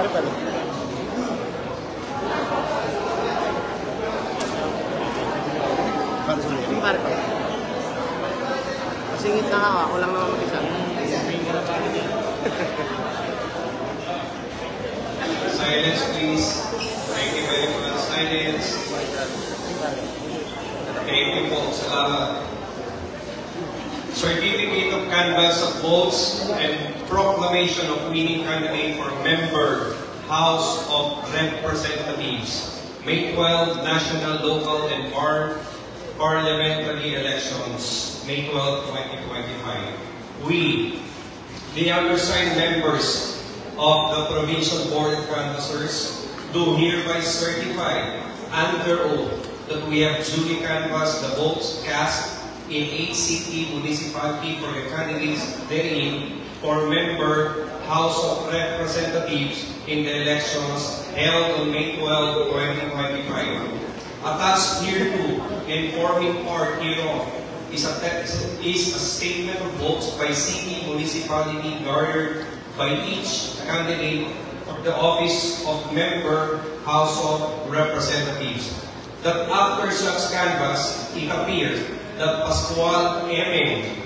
Pare pala. Pare pala. Singit na ako lang naman mag-isa. Silence, please. Thank you very much. Silence. Thank you po. Salamat. Certificate of canvass of votes and proclamation of winning candidate for member House of Representatives. May 12 national, local, and parliamentary elections. May 12, 2025. We, the undersigned members of the Provincial Board of Canvassers, do hereby certify under oath that we have duly canvassed the votes cast in each city municipality for the candidates therein for member House of Representatives in the elections held on May 12, 2025. Attached hereto and forming part hereof is a statement of votes by city municipality garnered by each candidate for the office of member House of Representatives. That after such canvass, it appears that Pascual M.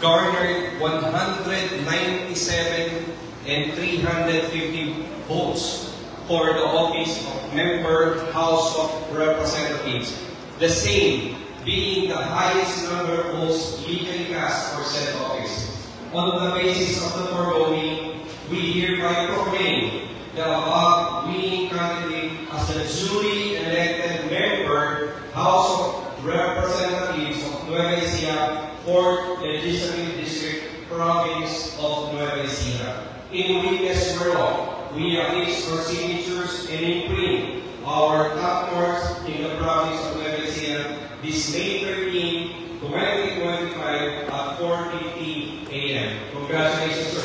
garnered 197 and 350 votes for the office of member House of Representatives, the same being the highest number of votes legally cast for said office. On the basis of the foregoing, we hereby proclaim the above winning candidate as the duly elected member House of Representatives of Nueva Ecija, 4th Legislative District, Province of Nueva Ecija. In witness whereof, we affix our signatures and imprint our top marks in the province of Nueva Ecija this May 13, 2025 at 4:50 a.m. Congratulations, sir.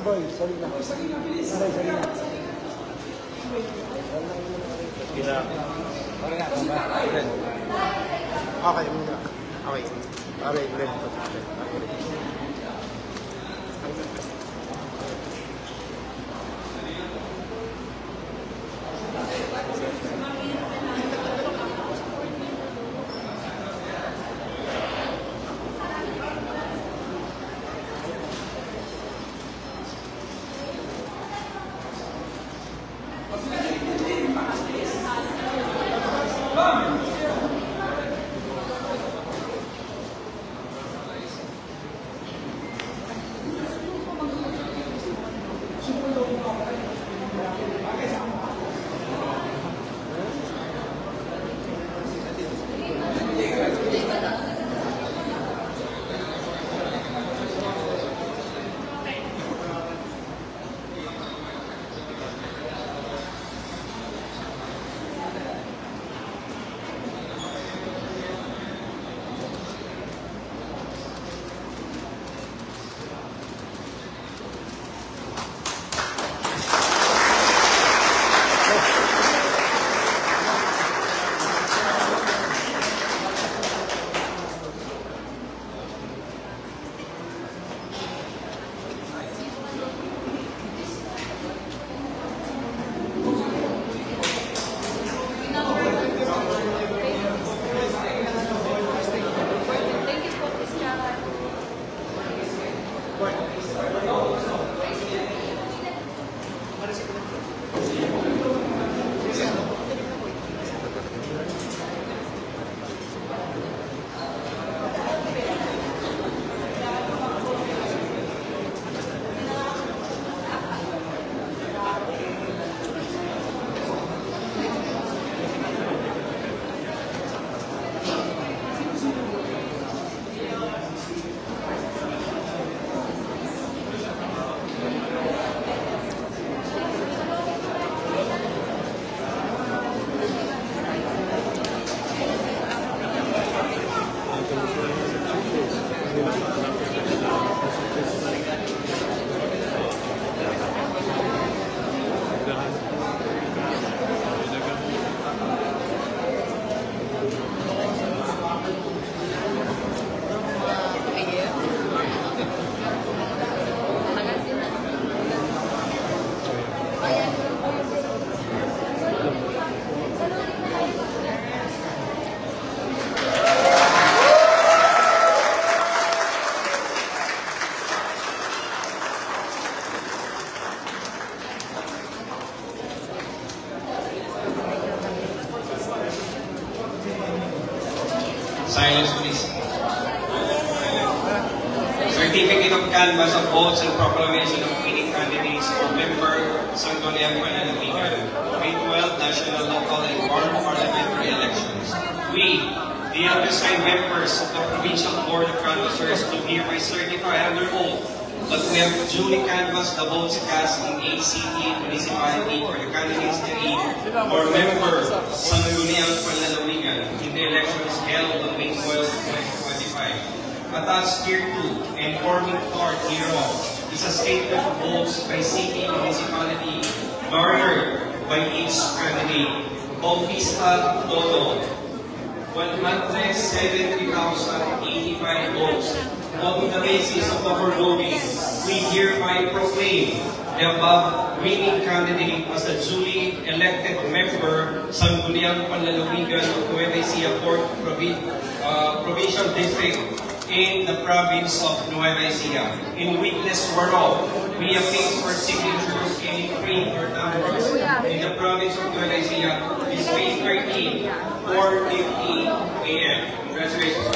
Boy, sorry na. Sorry na. Okay, muna. Okay. Okay, Glenn. Silence, please. Certificate of canvass of votes and proclamation of winning candidates for member Sangguniang Pananaligan, May 12 national, local, and foreign parliamentary elections. We, the undersigned members of the Provincial Board of Canvassers, do hereby certify under oath that we have duly canvassed the votes cast in each city and municipality for the candidates therein for member Sangguniang Pananaligan in the elections held on May 12, 2025. Attached hereto and forming part hereof is a statement of votes by city and municipality garnered by each candidate. Bautista Todo, 170,085 votes. On the basis of the foregoing, we hereby proclaim the above winning candidate as a duly elected member Sangguniang Panlalawigan of Nueva Ecija 4th Provincial District in the province of Nueva Ecija. In witness whereof, we appeal for signatures in print or numbers in the province of Nueva Ecija this May 13, 4:50 a.m. Congratulations.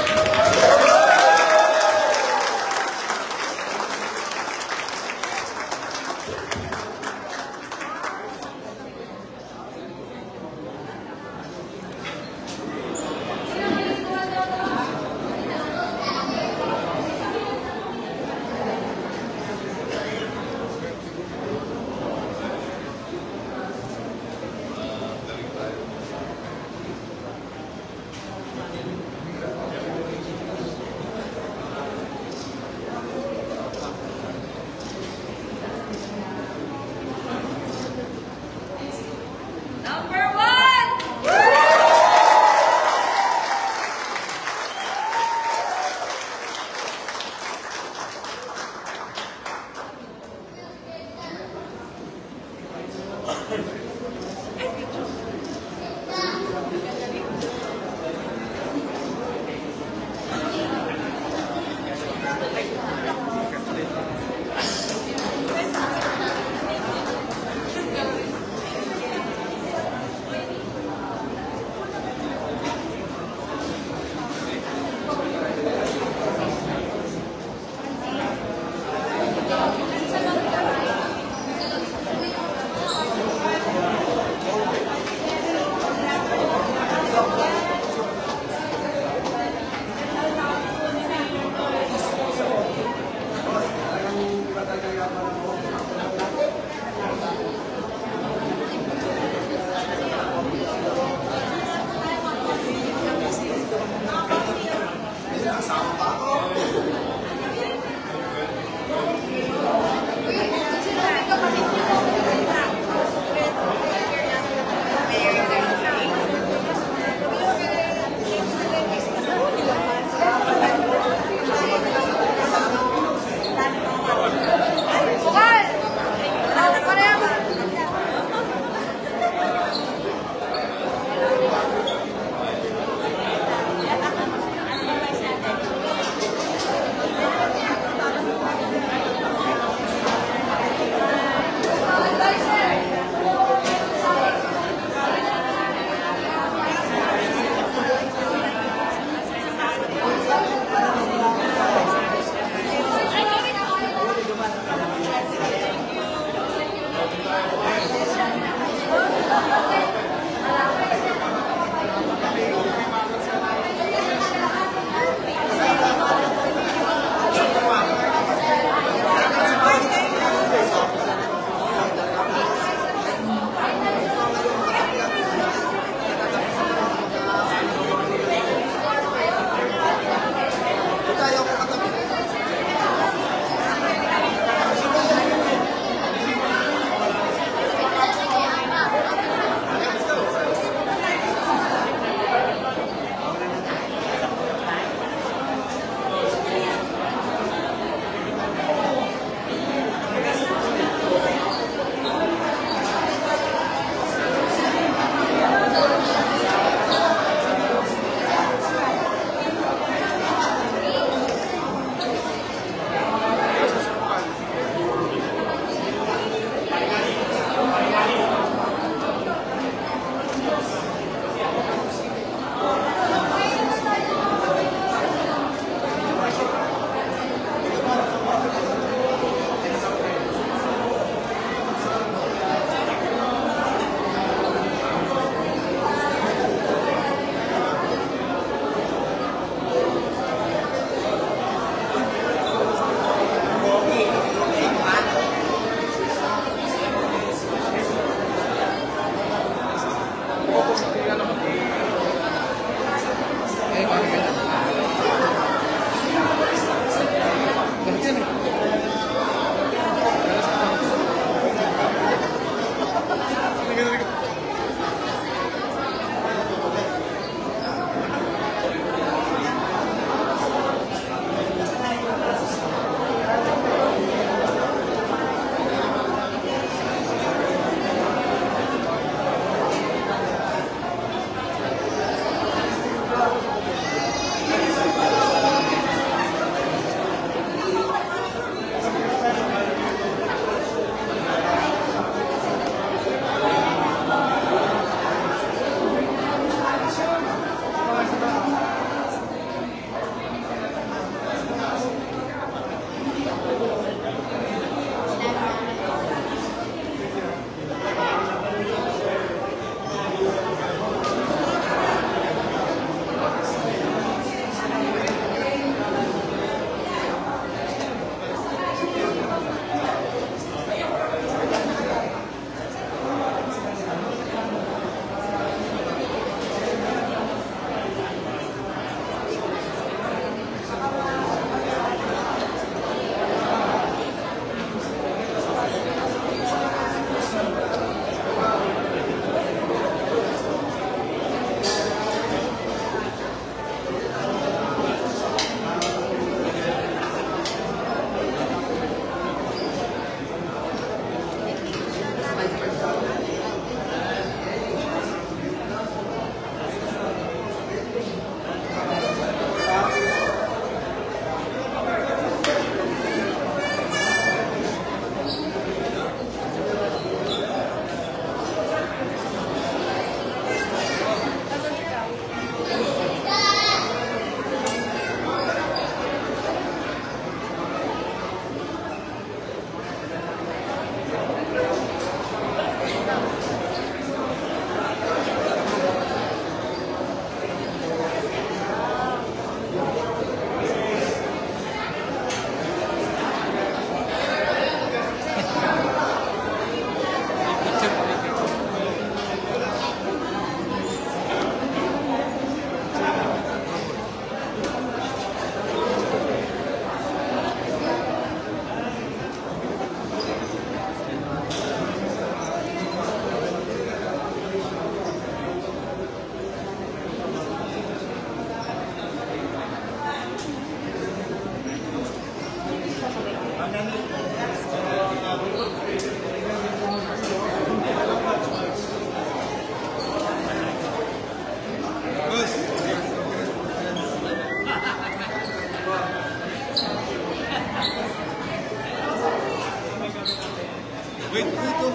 Wait, dito.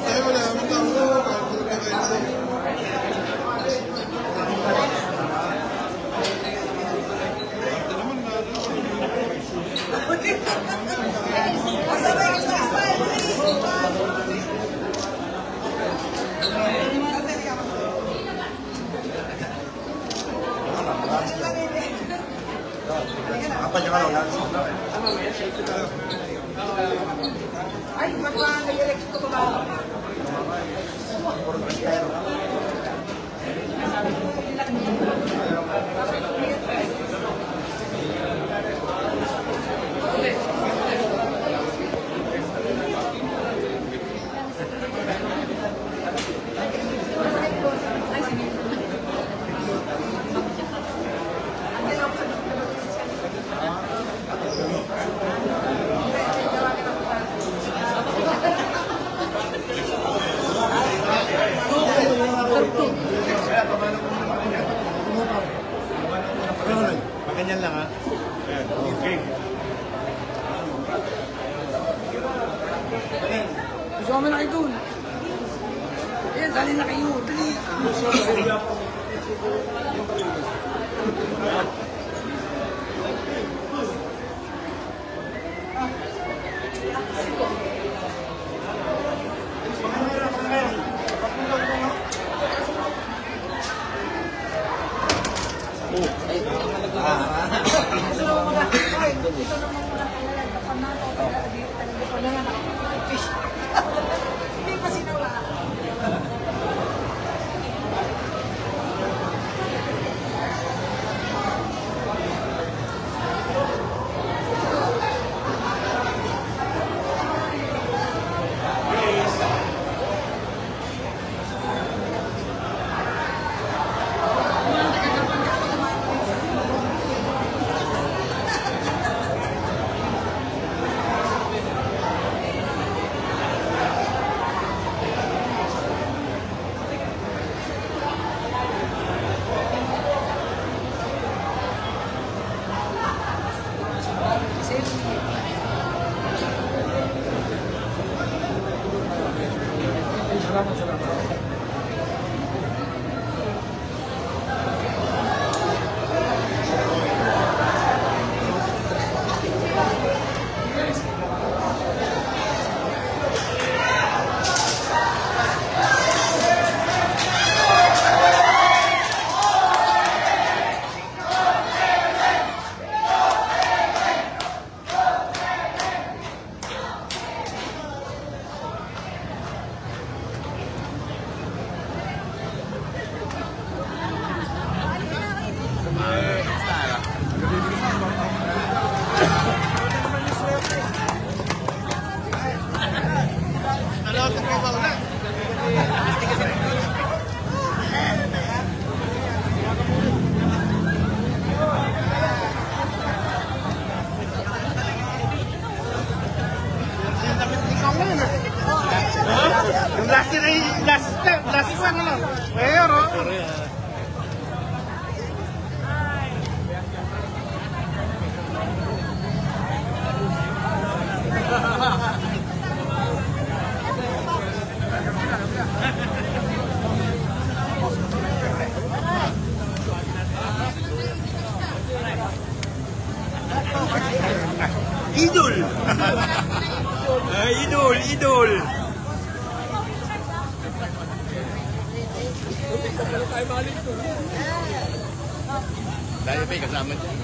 Tayo wala naman tao. Apa niya ka lang? Ay, magpa-direct ko ba? Ganyan lang ha. Ayan. Okay. Gusto kami na kayo doon. Ayan, dali na kayo. Dali. Hindi pa sinawa. Idol, idol. Dahil pa kasama dyan.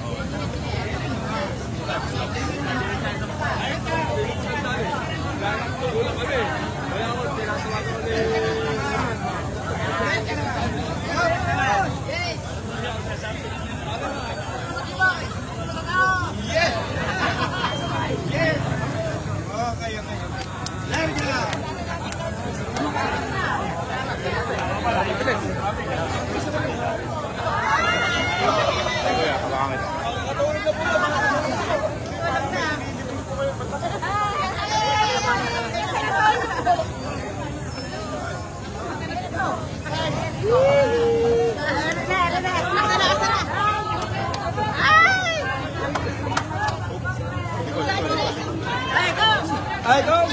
Ay, go!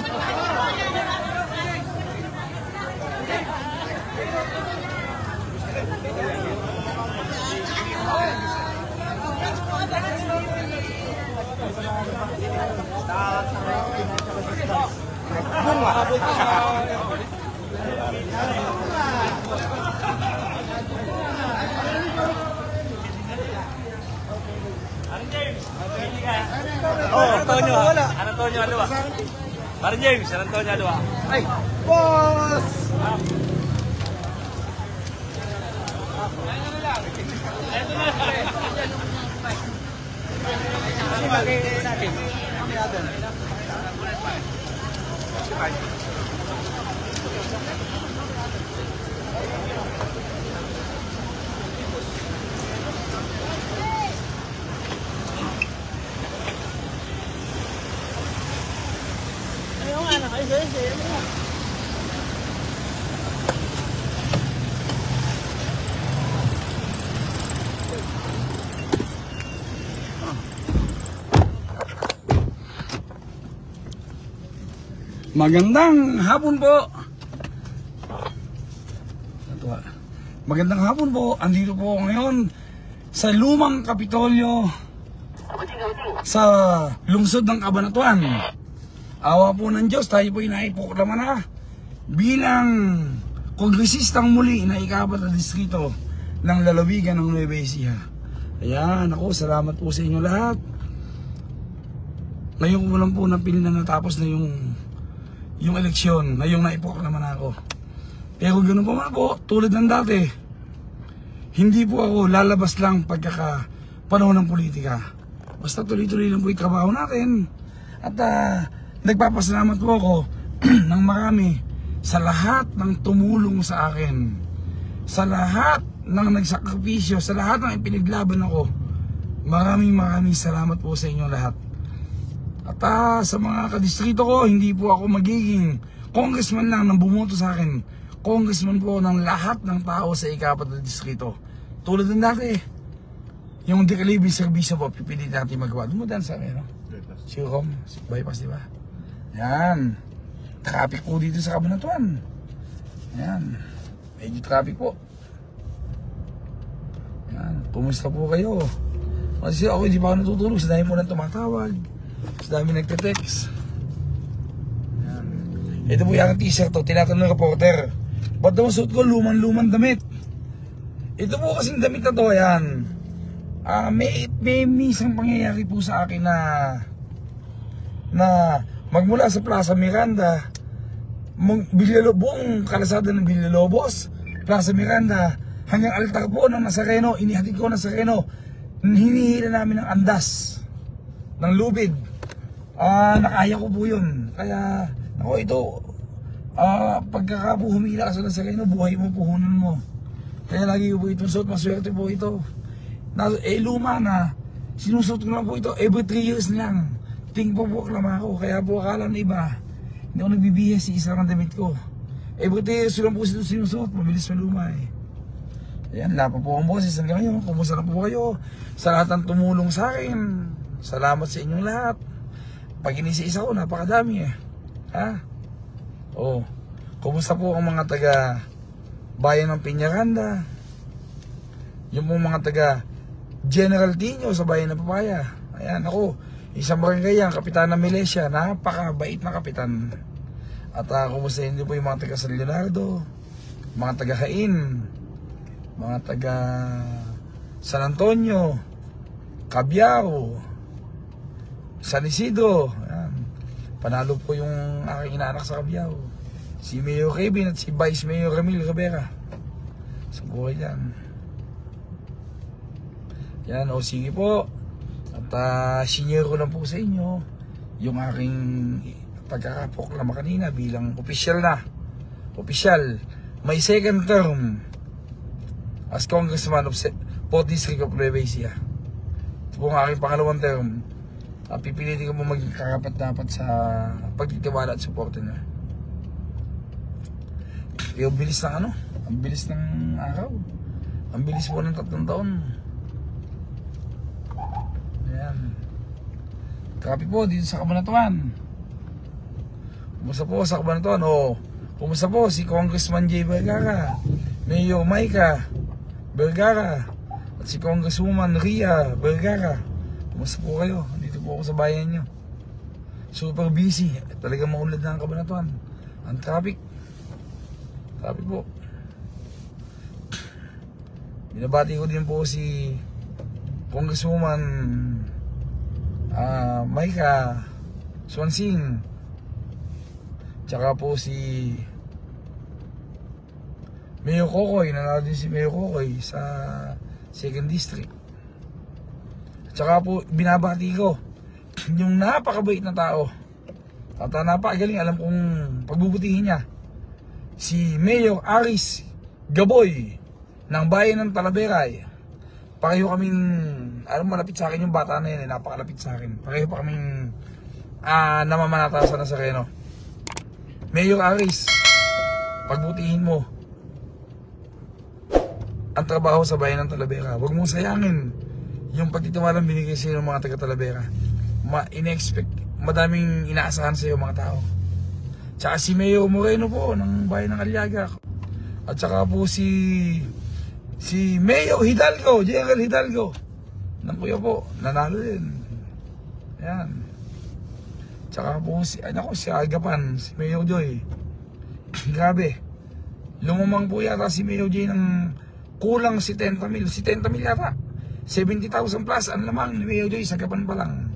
Antonio, Antonio Alua. Parang James, Antonio Alua. Ay, boss! Magandang hapon po. Magandang hapon po. Andito po ako ngayon sa lumang Kapitolyo sa lungsod ng Cabanatuan. Awa po ng Diyos, tayo po inaiproklama na bilang kongresistang muli na ika-4 na distrito ng lalawigan ng Nueva Ecija. Ayan, ako, salamat po sa inyo lahat. Ngayon ko lang po napili na natapos na yung eleksyon, ngayong naiproklama na ako. Pero ganoon pa man po, tulad ng dati, hindi po ako lalabas lang pagkaka panahon ng politika. Basta tuloy-tuloy lang po yung trabaho natin. At nagpapasalamat po ako ng marami sa lahat ng tumulong sa akin, sa lahat ng nagsakripisyo, sa lahat ng ipinaglaban ako. Maraming salamat po sa inyo lahat. At sa mga kadistrito ko, hindi po ako magiging congressman lang nang bumoto sa akin. Congressman po ng lahat ng tao sa ika-4 na distrito. Tulad ng dati, yung decalibing servisyo po, pipili natin magawa. Dumudan sa amin, no? Sirom, bypass, di ba? Yan. Traffic po dito sa Cabanatuan. Yan. Medyo traffic po. Yan. Kumusta po kayo? Kasi ako hindi pa ako natutulog. Sa dami mo lang tumatawag. Sa dami nagte-text. Yan. Ito po yung t-shirt to. Tinatanong ng reporter, ba't daw suot ko lumang damit? Ito po kasing damit na to. Yan. May isang pangyayari po sa akin na magmula sa Plaza Miranda, buong kalasada ng Villalobos, Plaza Miranda, hanggang altar po ng Nazareno, inihatid ko ng Nazareno, hinihila namin ng andas, ng lubid. Nakaya ko po yun. Kaya, ako ito, pagkaka po humila ka sa Nazareno, buhay mo, puhunan mo. Kaya lagi ko po itong suot, maswerte po ito. Luma na, sinusot ko na po ito every 3 years lang. Ting po klama ako, kaya po akala ng iba, hindi ako nagbibihis si isa ng damit ko. Every 3 years lang po sinusot, mabilis maluma eh. Ayan, lapa po ang boses hanggang ngayon. Kumusta na po kayo? Sa lahat ng tumulong sa akin, salamat sa inyong lahat. Pag inisa-isa ko, napakadami eh. Ha? Oh, kumusta po ang mga taga bayan ng Peñaranda? Yung mga taga General Tino sa bayan ng Papaya. Ayan, ako, Isang barangay yan, kapitan ng Milesia, napakabait na kapitan. At kumusta hindi po yung mga taga San Leonardo, mga taga Hain, mga taga San Antonio, Cabiao, San Isidro. Ayan. Panalo po yung aking inaanak sa Cabiao, si Mayor Kevin at si Vice Mayor Ramil Rivera. Sa buhay yan. Yan, o sige po. At senior ko lang po sa inyo yung aking pagkakaproklama kanina bilang opisyal na. Opisyal. May second term as Congressman of 4th District of Nueva Ecija. Ito po ang aking pangalawang term. Pipilitin ko po maging karapat-dapat sa pagtitiwala at suporta niya. Ang bilis ng ano? Ang bilis ng araw. Ang bilis po ng 3 taon. Ayan. Copy po dito sa Cabanatuan. Kumusta po sa Cabanatuan? Kumusta po si Congressman Jay Vergara, Mayor Maika Vergara, at si Congresswoman Ria Vergara. Kumusta po kayo? Dito po ako sa bayan nyo. Super busy. Talagang maulad na ang Cabanatuan. Ang traffic. Traffic po. Binabati ko din po si Congresswoman Maika Swansing, tsaka po si Mayor Kokoy. Nanalo din si Mayor Kokoy sa 2nd District. Tsaka po binabati ko yung napakabait na tao at napakagaling, alam kong pagbubutihin niya, si Mayor Aris Gaboy ng bayan ng Talaberay. Pareho kaming, malapit sa akin yung bata na yan, napakalapit sa akin. Pareho pa kaming namamanatasan na sa Reno. Mayor Aris, pagbutihin mo ang trabaho sa bayan ng Talavera. Huwag mong sayangin yung pagtitiwalang binigay sa iyo ng mga taga Talavera. In-expect, madaming inaasahan sa iyo mga tao. Tsaka si Mayor Moreno po ng bayan ng Aliaga. At tsaka po si Mayor Hidalgo, General Hidalgo ng Kuya po, nanalo din. Ayan. Tsaka po si Agapan, si Mayor Joy. Grabe. Lumumang po yata si Mayor Joy ng kulang 70 mil. 70 mil yata. 70,000 plus ang lamang ni Mayor Joy. Sagapan pa lang.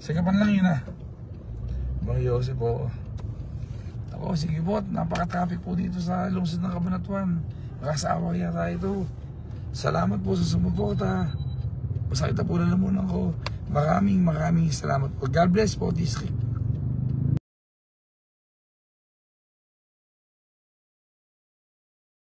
Sagapan lang yun Bang Jose po. Ako, sige po. Napaka-traffic po dito sa lungsod ng Cabanatuan. Nakasawa yata ito. Salamat po sa sumuporta. Masakita po na lamunan ko. Maraming salamat po. God bless po, District.